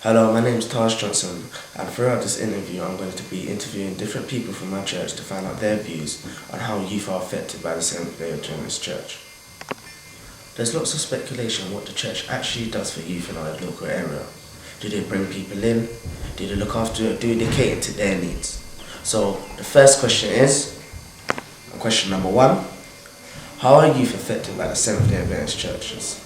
Hello, my name is Taj Johnson, and throughout this interview I'm going to be interviewing different people from my church to find out their views on how youth are affected by the Seventh-day Adventist Church. There's lots of speculation what the church actually does for youth in our local area. Do they bring people in? Do they look after, do they cater to their needs? So the first question is, question number one, how are youth affected by the Seventh-day Adventist churches?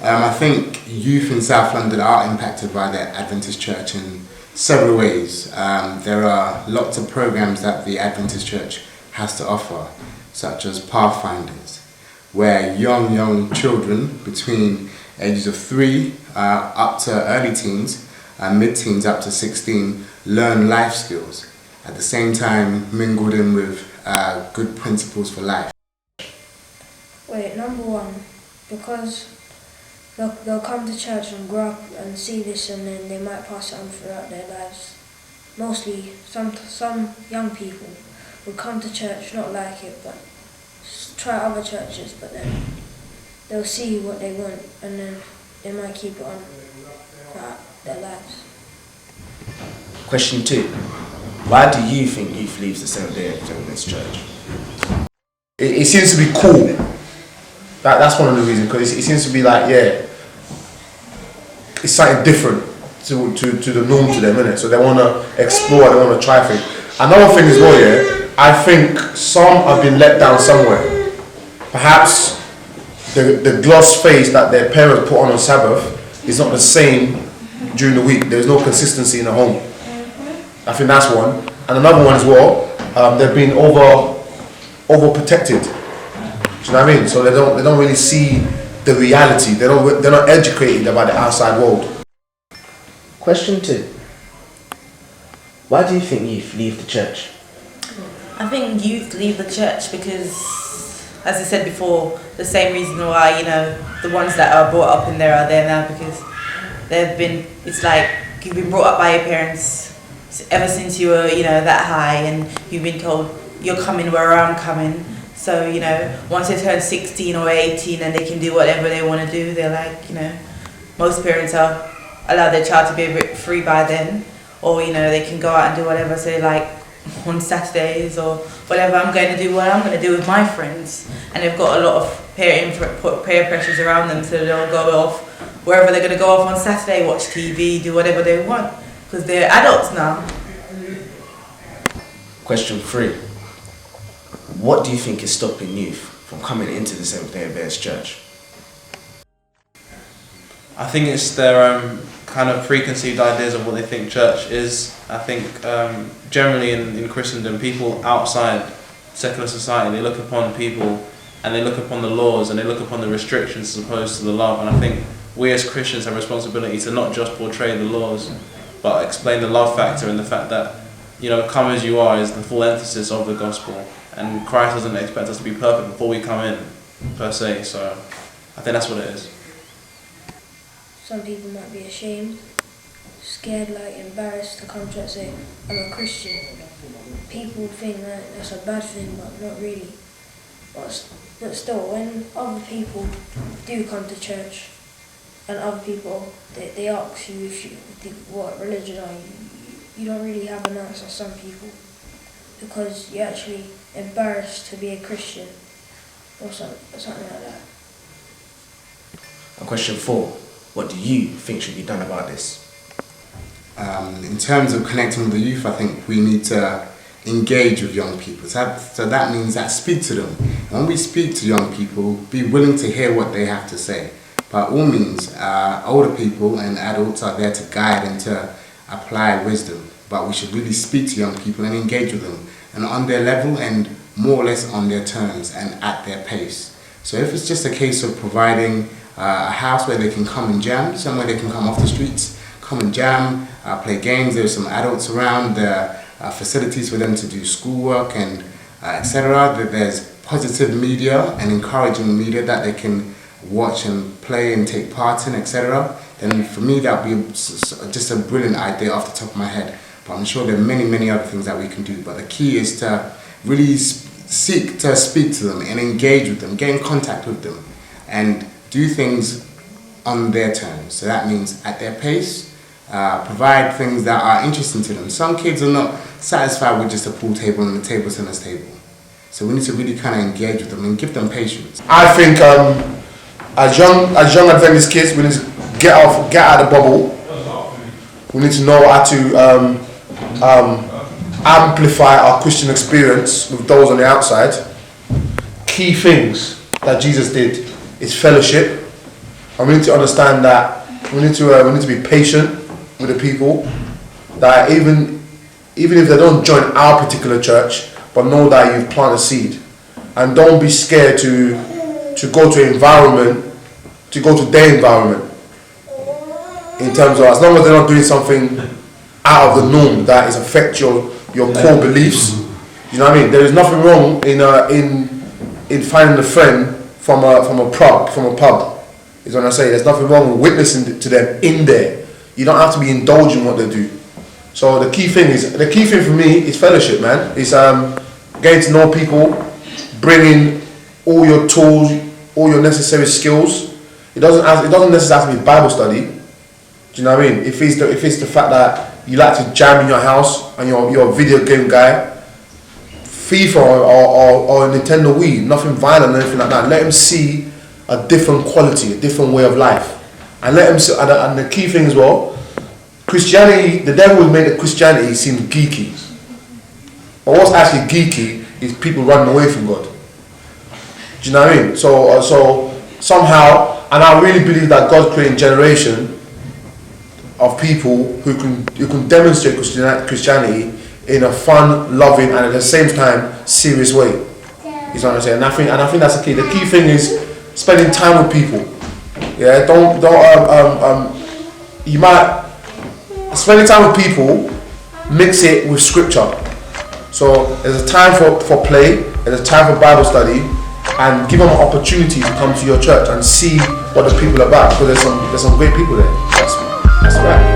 I think youth in South London are impacted by the Adventist Church in several ways. There are lots of programs that the Adventist Church has to offer, such as Pathfinders, where young children between ages of 3 up to early teens and mid-teens up to 16 learn life skills, at the same time mingled in with good principles for life. Wait, number one, because they'll come to church and grow up and see this, and then they might pass it on throughout their lives. Mostly, some young people will come to church, not like it, but try other churches, but then they'll see what they want, and then they might keep it on throughout their lives. Question 2. Why do you think youth leaves the Seventh-day Adventist Church? It seems to be cool. That's one of the reasons, because it seems to be like, it's something different to the norm to them, innit? So they want to explore, they want to try things. Another thing as well, I think some have been let down somewhere. Perhaps the gloss face that their parents put on Sabbath is not the same during the week. There's no consistency in the home. I think that's one. And another one as well, they've been overprotected. Do you know what I mean? So they don't really see the reality. They're not educated about the outside world. Question 2. Why do you think youth leave the church? I think youth leave the church because, as I said before, the same reason why, the ones that are brought up in there are there now, because it's like you've been brought up by your parents ever since you were, that high, and you've been told you're coming where I'm coming. So, once they turn 16 or 18 and they can do whatever they want to do, they're like, most parents are allow their child to be a bit free by then, or, they can go out and do whatever. So, like, on Saturdays or whatever, I'm going to do what I'm going to do with my friends. And they've got a lot of peer pressures around them, so they'll go off wherever they're going to go off on Saturday, watch TV, do whatever they want, because they're adults now. Question 3. What do you think is stopping youth from coming into the Seventh-day Adventist Church? I think it's their kind of preconceived ideas of what they think church is. I think generally in Christendom, people outside secular society, they look upon people and they look upon the laws and they look upon the restrictions as opposed to the love. And I think we as Christians have a responsibility to not just portray the laws, but explain the love factor and the fact that, come as you are is the full emphasis of the gospel. And Christ doesn't expect us to be perfect before we come in, per se. So I think that's what it is. Some people might be ashamed, scared, embarrassed to come to church and say, I'm a Christian. People think that that's a bad thing, but not really. But still, when other people do come to church, and other people, they ask you what religion are you, you don't really have an answer, some people, because you're actually embarrassed to be a Christian or something like that. And question 4. What do you think should be done about this? In terms of connecting with the youth, I think we need to engage with young people. So that means that speak to them. And when we speak to young people, be willing to hear what they have to say. By all means, older people and adults are there to guide and to apply wisdom. But we should really speak to young people and engage with them, and on their level and more or less on their terms and at their pace. So if it's just a case of providing a house where they can come and jam, somewhere they can come off the streets, come and jam, play games, there's some adults around, there are facilities for them to do schoolwork and etc. That there's positive media and encouraging media that they can watch and play and take part in, etc. Then for me that would be just a brilliant idea off the top of my head. But I'm sure there are many other things that we can do. But the key is to really seek to speak to them and engage with them, get in contact with them, and do things on their terms. So that means at their pace, provide things that are interesting to them. Some kids are not satisfied with just a pool table and a table tennis table. So we need to really kind of engage with them and give them patience. I think as young Adventist kids, we need to get out of the bubble. We need to know how to amplify our Christian experience with those on the outside. Key things that Jesus did is fellowship, and we need to understand that we need to be patient with the people. That even if they don't join our particular church, but know that you've planted a seed, and don't be scared to go to their environment. In terms of, as long as they're not doing something out of the norm that is affect your core beliefs, you know what I mean. There is nothing wrong in finding a friend from a pub. Is what I say. There's nothing wrong with witnessing to them in there. You don't have to be indulging what they do. So the key thing for me is fellowship, man. It's getting to know people, bringing all your tools, all your necessary skills. It doesn't necessarily have to be Bible study. Do you know what I mean? If it's the fact that you like to jam in your house and you're a video game guy, FIFA or Nintendo Wii, nothing violent or anything like that. Let them see a different quality, a different way of life, and let them see. And the key thing as well, Christianity. The devil will make Christianity seem geeky, but what's actually geeky is people running away from God. Do you know what I mean? So somehow, and I really believe that God created a generation of people who can demonstrate Christianity in a fun, loving, and at the same time serious way. You know what I'm saying? And I think that's the key. The key thing is spending time with people. Yeah, you might spending time with people, mix it with scripture. So there's a time for play, there's a time for Bible study, and give them an opportunity to come to your church and see what the people are about, because there's some great people there. That's right.